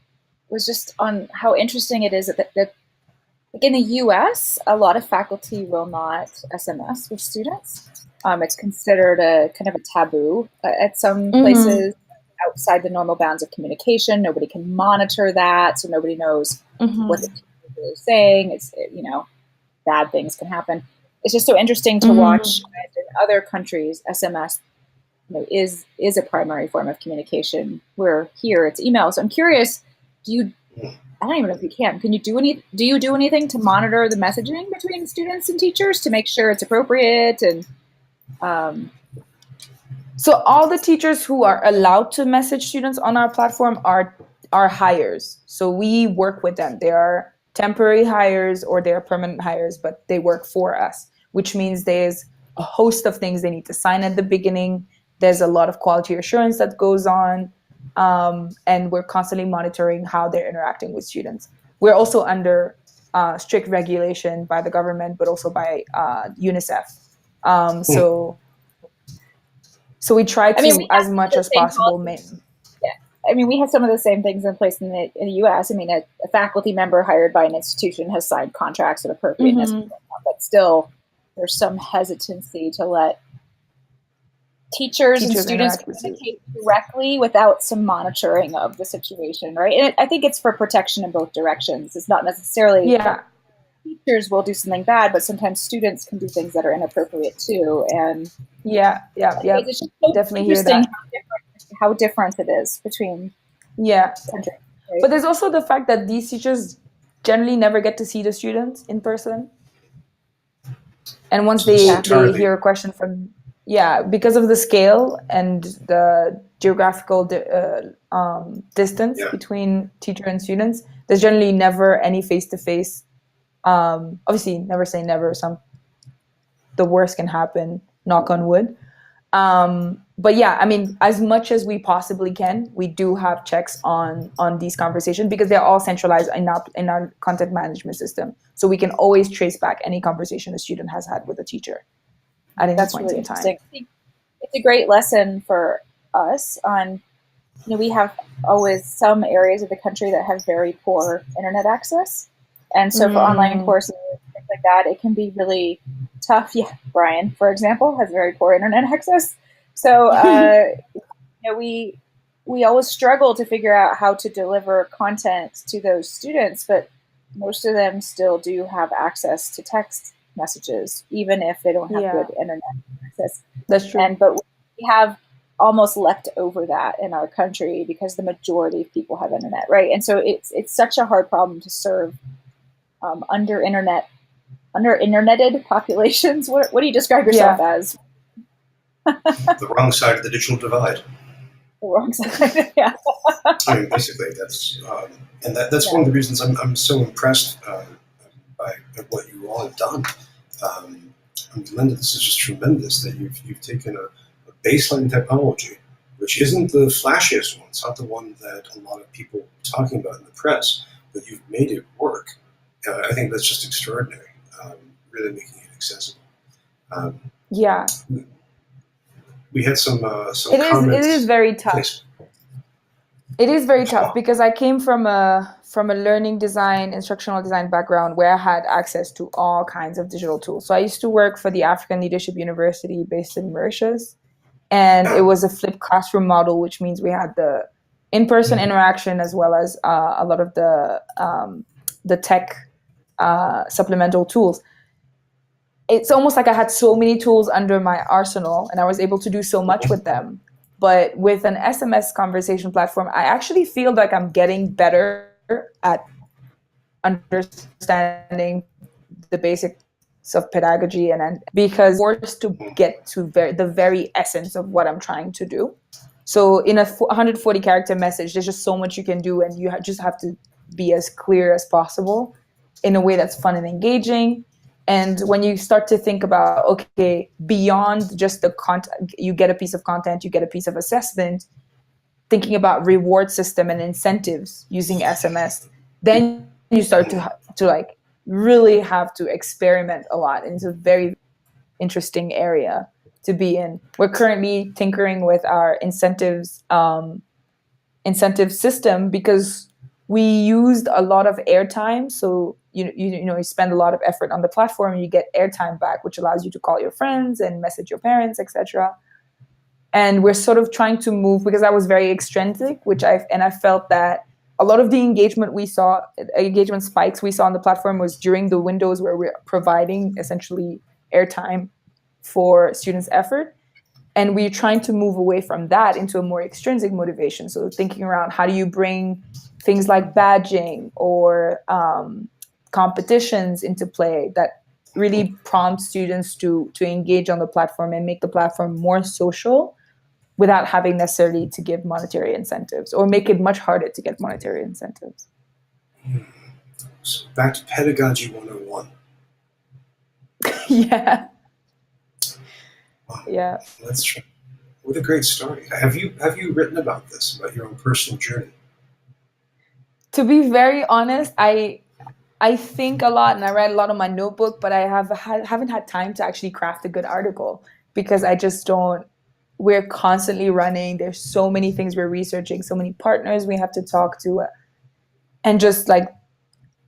Speaker 4: was just on how interesting it is that like in the U.S., a lot of faculty will not SMS with students. It's considered a kind of a taboo at some places outside the normal bounds of communication. Nobody can monitor that, so nobody knows what the teacher is really saying. It's, you know, bad things can happen. It's just so interesting to watch in other countries. SMS, you know, is a primary form of communication. Where here it's email. So I'm curious, I don't even know if you can. Do you do anything to monitor the messaging between students and teachers to make sure it's appropriate? And
Speaker 2: so all the teachers who are allowed to message students on our platform are hires. So we work with them. They are temporary hires or they are permanent hires, but they work for us, which means there's a host of things they need to sign at the beginning. There's a lot of quality assurance that goes on. And we're constantly monitoring how they're interacting with students. We're also under strict regulation by the government, but also by UNICEF. So we try to, as much as possible,
Speaker 4: I mean, we have some of the same things in place in the U.S. I mean, a faculty member hired by an institution has signed contracts with appropriateness, but still there's some hesitancy to let teachers and students communicate directly without some monitoring of the situation, right? And I think it's for protection in both directions. It's not necessarily teachers will do something bad, but sometimes students can do things that are inappropriate too. And
Speaker 2: it's just so definitely hear that.
Speaker 4: How different it is between countries. Right?
Speaker 2: But there's also the fact that these teachers generally never get to see the students in person. And once they hear a question from because of the scale and the geographical distance between teacher and students, there's generally never any face-to-face. Obviously, never say never. The worst can happen, knock on wood. But I mean, as much as we possibly can, we do have checks on these conversations because they're all centralized in our content management system. So we can always trace back any conversation a student has had with a teacher at any point in time.
Speaker 4: It's a great lesson for us on, we have always some areas of the country that have very poor internet access. And so for online courses, things like that, it can be really tough. Yeah, Brian, for example, has very poor internet access. So, we always struggle to figure out how to deliver content to those students, but most of them still do have access to text messages, even if they don't have good internet access.
Speaker 2: That's true.
Speaker 4: But we have almost leapt over that in our country because the majority of people have internet, right? And so it's such a hard problem to serve under interneted populations. What do you describe yourself as?
Speaker 1: The wrong side of the digital divide.
Speaker 4: The wrong side, yeah.
Speaker 1: I mean, basically, that's one of the reasons I'm so impressed by what you all have done. I mean, Linda, this is just tremendous that you've taken a baseline technology, which isn't the flashiest one. It's not the one that a lot of people are talking about in the press, but you've made it work. I think that's just extraordinary. Really making it accessible. We had some comments.
Speaker 2: It is very tough.
Speaker 1: Please.
Speaker 2: It is very tough because I came from a learning design, instructional design background where I had access to all kinds of digital tools. So I used to work for the African Leadership University based in Mauritius, and it was a flipped classroom model, which means we had the in-person interaction as well as a lot of the tech supplemental tools. It's almost like I had so many tools under my arsenal and I was able to do so much with them. But with an SMS conversation platform, I actually feel like I'm getting better at understanding the basics of pedagogy and because I'm forced to get to the very essence of what I'm trying to do. So in a 140 character message, there's just so much you can do and you just have to be as clear as possible. in a way that's fun and engaging. And when you start to think about, okay, beyond just the content, you get a piece of content, you get a piece of assessment, thinking about reward system and incentives using SMS, then you start to like really have to experiment a lot. And it's a very interesting area to be in. We're currently tinkering with our incentive system because we used a lot of airtime. So you spend a lot of effort on the platform, you get airtime back, which allows you to call your friends and message your parents, etc. And we're sort of trying to move, because I was very extrinsic, I felt that a lot of the engagement spikes we saw on the platform was during the windows where we're providing essentially airtime for students' effort. And we're trying to move away from that into a more extrinsic motivation. So thinking around, how do you bring things like badging or competitions into play that really prompt students to engage on the platform and make the platform more social without having necessarily to give monetary incentives, or make it much harder to get monetary incentives.
Speaker 1: So back to pedagogy 101.
Speaker 2: Yeah.
Speaker 1: Wow.
Speaker 2: Yeah.
Speaker 1: That's true. What a great story. Have you written about this, about your own personal journey?
Speaker 2: To be very honest, I think a lot and I write a lot on my notebook, but I haven't had time to actually craft a good article because I just don't. We're constantly running. There's so many things we're researching, so many partners we have to talk to, and just like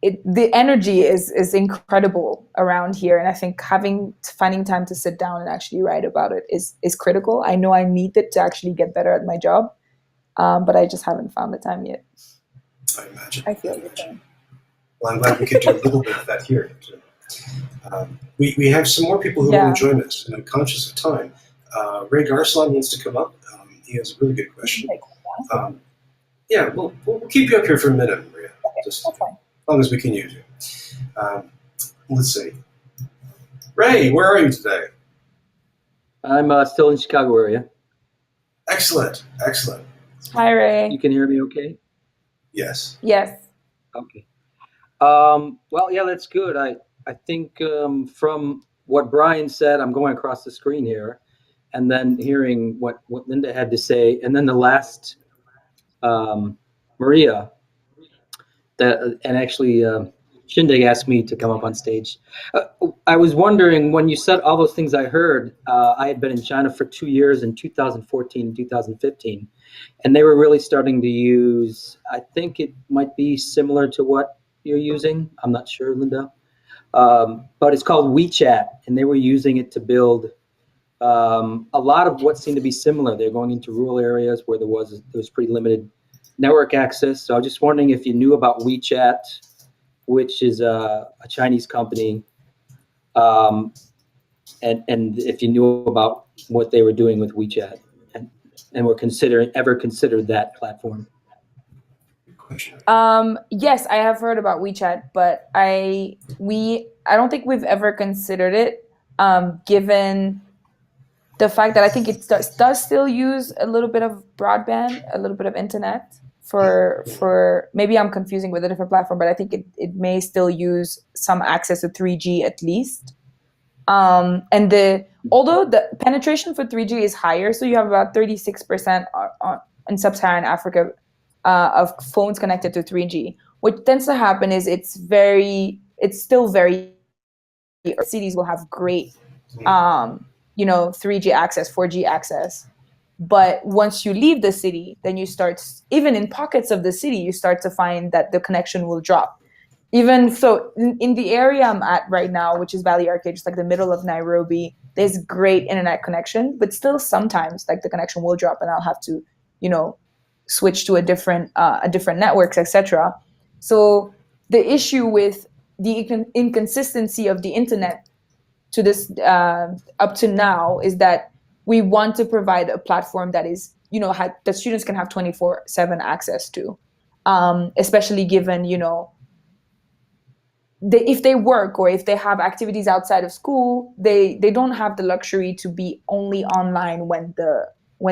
Speaker 2: the energy is incredible around here. And I think finding time to sit down and actually write about it is critical. I know I need it to actually get better at my job, but I just haven't found the time yet.
Speaker 1: I imagine.
Speaker 2: I feel the same.
Speaker 1: Well, I'm glad we could do a little bit of that here. We have some more people who want to join us, and I'm conscious of time. Ray Garcelon wants to come up. He has a really good question. Yeah, we'll keep you up here for a minute, Maria. Just as long as we can use you. Let's see. Ray, where are you today?
Speaker 5: I'm still in Chicago area.
Speaker 1: Excellent.
Speaker 2: Hi, Ray.
Speaker 5: You can hear me okay?
Speaker 1: Yes.
Speaker 2: Yes.
Speaker 5: Okay. Well, yeah, that's good. I think from what Brian said, I'm going across the screen here, and then hearing what Linda had to say, and then the last Maria, and actually Shindig asked me to come up on stage. I was wondering, when you said all those things I heard, I had been in China for 2 years in 2014 and 2015, and they were really starting to use, I think it might be similar to what you're using. I'm not sure, Linda. But it's called WeChat, and they were using it to build a lot of what seemed to be similar. They're going into rural areas where there was pretty limited network access. So I was just wondering if you knew about WeChat, which is a Chinese company, and if you knew about what they were doing with WeChat, and were ever considered that platform.
Speaker 2: Yes, I have heard about WeChat, but I don't think we've ever considered it, given the fact that I think it does still use a little bit of broadband, a little bit of internet for maybe I'm confusing with a different platform, but I think it may still use some access to 3G at least. And although the penetration for 3G is higher, so you have about 36% in sub-Saharan Africa of phones connected to 3G. What tends to happen is it's still very, cities will have great 3G access, 4G access. But once you leave the city, then you start, even in pockets of the city, you start to find that the connection will drop. Even so, in the area I'm at right now, which is Valley Arcade, just like the middle of Nairobi, there's great internet connection, but still sometimes like the connection will drop and I'll have to, switch to a different networks, etc. So the issue with the inconsistency of the internet to this up to now is that we want to provide a platform that is, that students can have 24/7 access to, especially given, if they work or if they have activities outside of school, they don't have the luxury to be only online when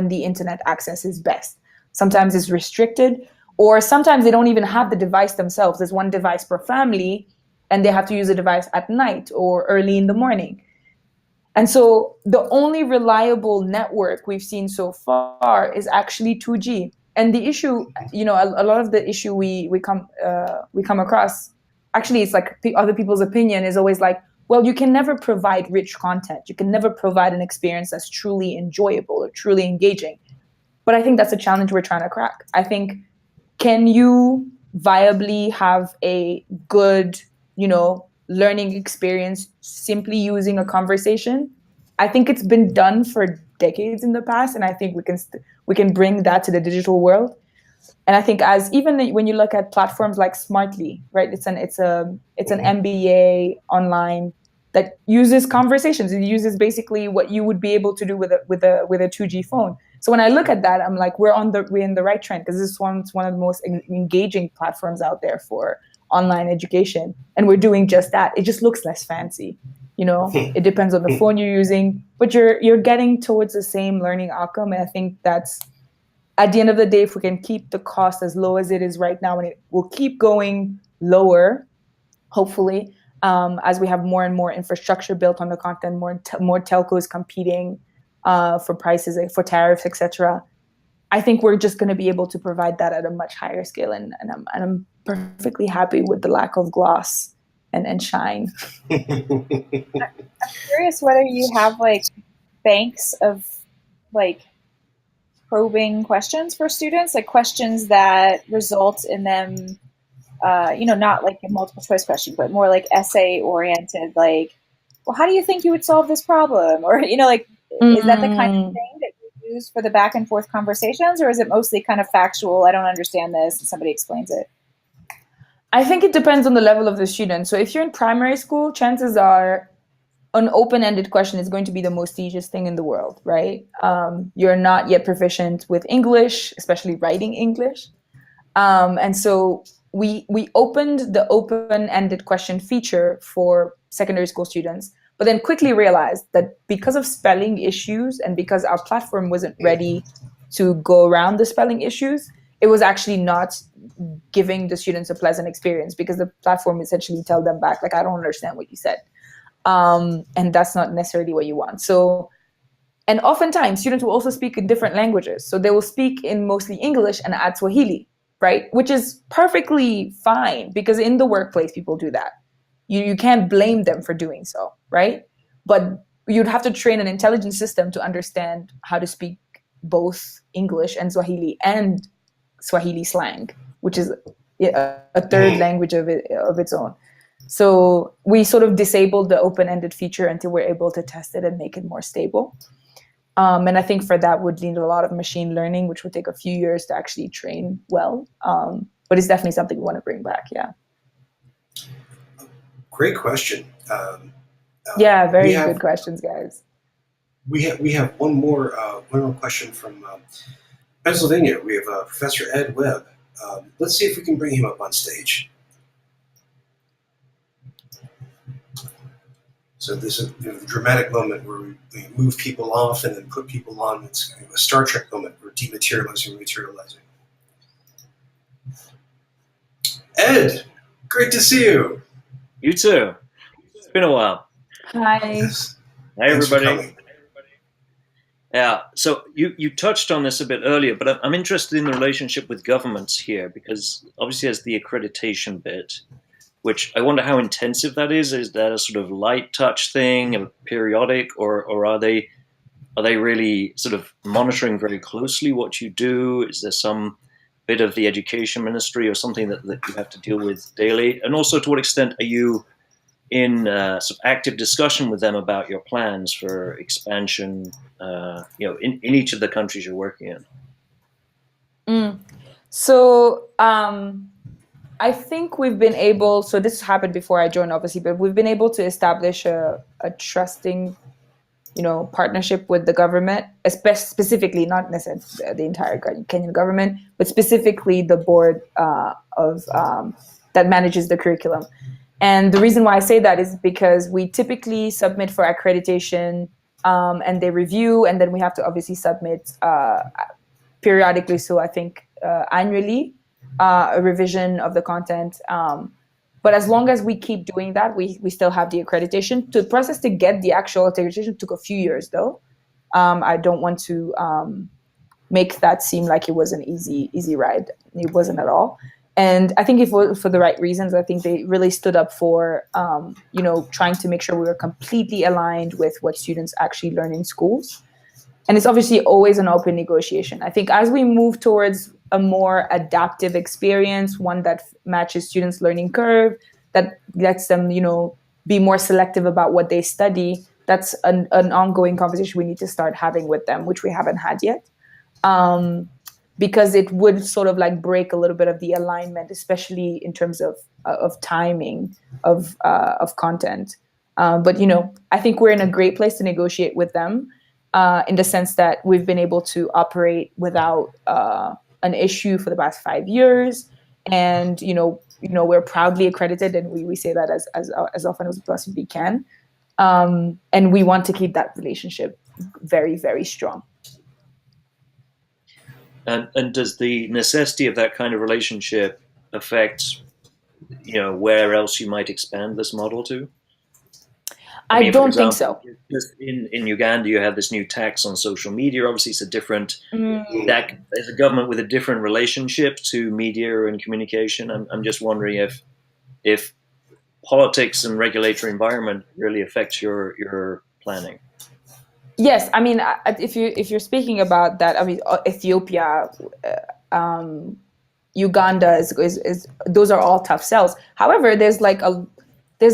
Speaker 2: the internet access is best. Sometimes it's restricted, or sometimes they don't even have the device themselves. There's one device per family, and they have to use a device at night or early in the morning. And so the only reliable network we've seen so far is actually 2G. And the issue, a lot of the issue we come across, actually, it's like other people's opinion is always like, well, you can never provide rich content. You can never provide an experience that's truly enjoyable or truly engaging. But I think that's a challenge we're trying to crack. I think, can you viably have a good, learning experience simply using a conversation? I think it's been done for decades in the past, and I think we can bring that to the digital world. And I think even when you look at platforms like Smartly, right? It's an MBA online that uses conversations. It uses basically what you would be able to do with a 2G phone. So when I look at that, I'm like, we're in the right trend, because this one's one of the most engaging platforms out there for online education, and we're doing just that. It just looks less fancy, It depends on the phone you're using, but you're getting towards the same learning outcome. And I think that's, at the end of the day, if we can keep the cost as low as it is right now, and it will keep going lower, hopefully, as we have more and more infrastructure built on the content, more telcos competing for prices, for tariffs, etc. I think we're just going to be able to provide that at a much higher scale, and I'm perfectly happy with the lack of gloss and shine.
Speaker 4: I'm curious whether you have like banks of like probing questions for students, like questions that result in them, not like a multiple choice question, but more like essay oriented, like, well, how do you think you would solve this problem? Or, is that the kind of thing that you use for the back and forth conversations, or is it mostly kind of factual? I don't understand this, and somebody explains it.
Speaker 2: I think it depends on the level of the student. So if you're in primary school, chances are an open-ended question is going to be the most tedious thing in the world, right? You're not yet proficient with English, especially writing English. And so we opened the open-ended question feature for secondary school students, but then quickly realized that because of spelling issues and because our platform wasn't ready to go around the spelling issues, it was actually not giving the students a pleasant experience, because the platform essentially tell them back, like, I don't understand what you said. And that's not necessarily what you want. So, and oftentimes students will also speak in different languages. So they will speak in mostly English and add Swahili, right? Which is perfectly fine, because in the workplace, people do that. You can't blame them for doing so, right? But you'd have to train an intelligent system to understand how to speak both English and Swahili slang, which is a third language of its own. So we sort of disabled the open-ended feature until we're able to test it and make it more stable. And I think for that would need a lot of machine learning, which would take a few years to actually train well. But it's definitely something we want to bring back. Yeah.
Speaker 1: Great question.
Speaker 2: Yeah, very good questions, guys.
Speaker 1: We have one more question from Pennsylvania. We have Professor Ed Webb. Let's see if we can bring him up on stage. So this is the dramatic moment where we move people off and then put people on. It's kind of a Star Trek moment. We're dematerializing, materializing. Ed, great to see you.
Speaker 6: You too. It's been a while.
Speaker 2: Hi.
Speaker 1: Yes.
Speaker 6: Hi,
Speaker 1: Thanks for
Speaker 6: everybody.
Speaker 1: coming.
Speaker 6: Yeah, so you touched on this a bit earlier, but I'm interested in the relationship with governments here, because obviously there's the accreditation bit, which I wonder how intensive that is. Is that a sort of light touch thing, a periodic, or are they really sort of monitoring very closely what you do? Is there some bit of the education ministry or something that you have to deal with daily? And also, to what extent are you in sort of active discussion with them about your plans for expansion, in each of the countries you're working in?
Speaker 2: So I think we've been able, so this happened before I joined, obviously, but we've been able to establish a trusting, partnership with the government, specifically, not necessarily the entire Kenyan government, but specifically the board of that manages the curriculum. And the reason why I say that is because we typically submit for accreditation, and they review, and then we have to obviously submit periodically. So I think annually, a revision of the content. But as long as we keep doing that, we still have the accreditation. The process to get the actual accreditation took a few years, though. I don't want to make that seem like it was an easy ride. It wasn't at all. And I think if for the right reasons, I think they really stood up for, trying to make sure we were completely aligned with what students actually learn in schools. And it's obviously always an open negotiation. I think as we move towards a more adaptive experience, one that matches students' learning curve, that lets them, be more selective about what they study, that's an ongoing conversation we need to start having with them, which we haven't had yet. Because it would sort of like break a little bit of the alignment, especially in terms of timing of content. But I think we're in a great place to negotiate with them, in the sense that we've been able to operate without an issue for the past 5 years, and we're proudly accredited, and we say that as often as we possibly can, and we want to keep that relationship very, very strong.
Speaker 6: And does the necessity of that kind of relationship affect, where else you might expand this model to?
Speaker 2: I don't think so.
Speaker 6: In Uganda, you have this new tax on social media. Obviously, it's a different. That there's a government with a different relationship to media and communication. I'm just wondering if politics and regulatory environment really affects your planning.
Speaker 2: Yes, I mean, if you're speaking about that, I mean, Ethiopia, Uganda is those are all tough sells. However, there's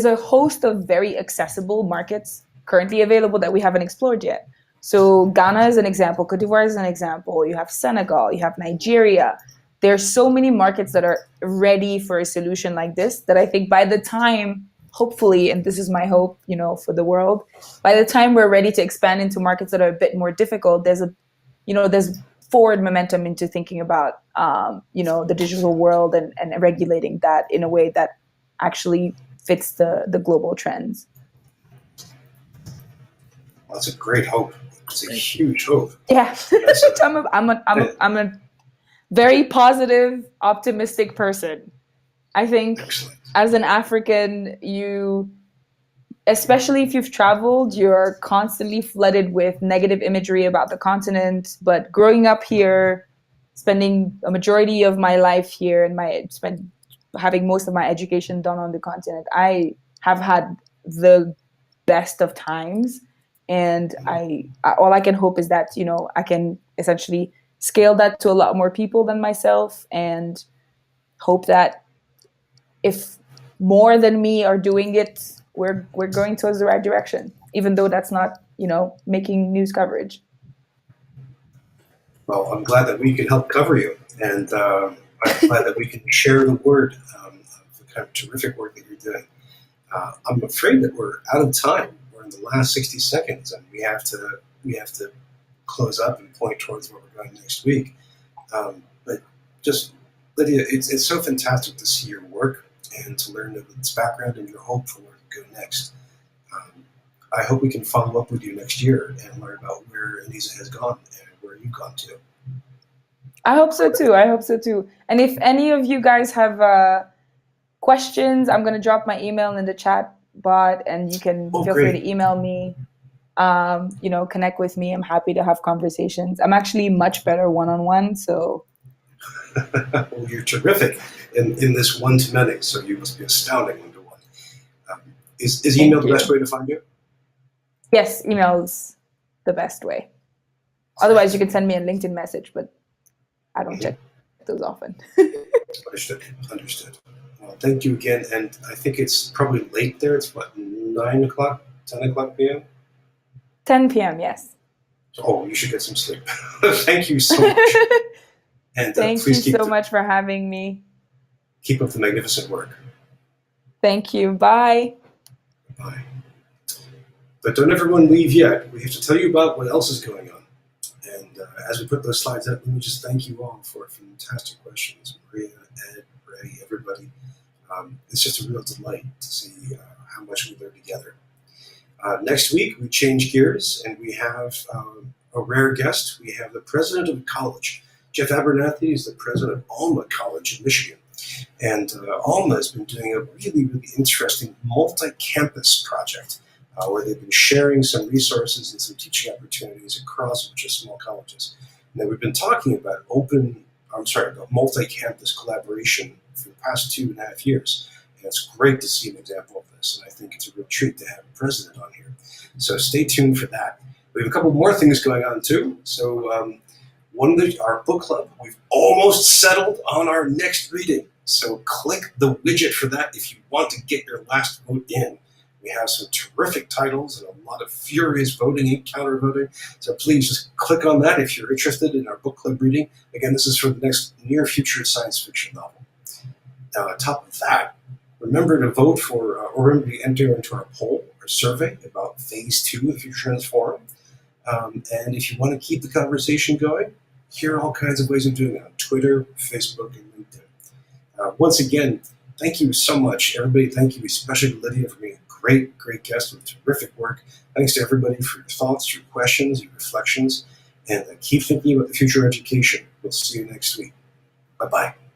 Speaker 2: a host of very accessible markets currently available that we haven't explored yet. So Ghana is an example, Cote d'Ivoire is an example. You have Senegal, you have Nigeria. There's so many markets that are ready for a solution like this that I think by the time, hopefully, and this is my hope, for the world, by the time we're ready to expand into markets that are a bit more difficult, there's forward momentum into thinking about, the digital world and regulating that in a way that actually fits the global trends.
Speaker 1: Well, that's a great hope. It's a huge hope.
Speaker 2: Yeah, I'm a very positive, optimistic person. I think as an African, especially if you've traveled, you're constantly flooded with negative imagery about the continent. But growing up here, spending a majority of my life here, and having most of my education done on the continent, I have had the best of times. And all I can hope is that, I can essentially scale that to a lot more people than myself, and hope that if more than me are doing it, we're going towards the right direction, even though that's not, making news coverage. Well,
Speaker 1: I'm glad that we can help cover you, and I'm glad that we can share the word of the kind of terrific work that you're doing. I'm afraid that we're out of time. We're in the last 60 seconds, and we have to close up and point towards where we're going next week. But just, Lydia, it's so fantastic to see your work and to learn of its background and your hope for where to go next. I hope we can follow up with you next year and learn about where Eneza has gone and where you've gone to.
Speaker 2: I hope so too. And if any of you guys have questions, I'm going to drop my email in the chat bot, and you can feel free to email me, connect with me. I'm happy to have conversations. I'm actually much better one-on-one, so.
Speaker 1: Well, you're terrific in this one-to-many, so you must be astounding one-to-one. Is email the best way to find you?
Speaker 2: Yes, email's the best way. Otherwise, you can send me a LinkedIn message, but I don't check those often.
Speaker 1: Understood. Well, thank you again, and I think it's probably late there. It's what, 9 o'clock, 10 o'clock p.m.?
Speaker 2: 10 p.m., yes.
Speaker 1: Oh, you should get some sleep. Thank you so much. And
Speaker 2: thank you so much for having me.
Speaker 1: Keep up the magnificent work.
Speaker 2: Thank you. Bye.
Speaker 1: Bye. But don't everyone leave yet. We have to tell you about what else is going on. And as we put those slides up, let me just thank you all for fantastic questions. Maria, Ed, Ray, everybody. It's just a real delight to see how much we learn together. Next week, we change gears, and we have a rare guest. We have the president of the college. Jeff Abernathy is the president of Alma College in Michigan. And Alma has been doing a really, really interesting multi-campus project where they've been sharing some resources and some teaching opportunities across a bunch of small colleges. Now, we've been talking about about multi-campus collaboration for the past 2.5 years. And it's great to see an example of this. And I think it's a real treat to have a president on here. So stay tuned for that. We have a couple more things going on too. So our book club, we've almost settled on our next reading. So click the widget for that if you want to get your last vote in. We have some terrific titles and a lot of furious voting and counter-voting. So please just click on that if you're interested in our book club reading. Again, this is for the next near future science fiction novel. Now, on top of that, remember to vote for, or remember to enter into our poll or survey about phase 2 of Future Trends Forum. And if you want to keep the conversation going, here are all kinds of ways of doing it on Twitter, Facebook, and LinkedIn. Once again, thank you so much, everybody. Thank you, especially to Lydia, for being a great, great guest with terrific work. Thanks to everybody for your thoughts, your questions, your reflections, and keep thinking about the future of education. We'll see you next week. Bye-bye.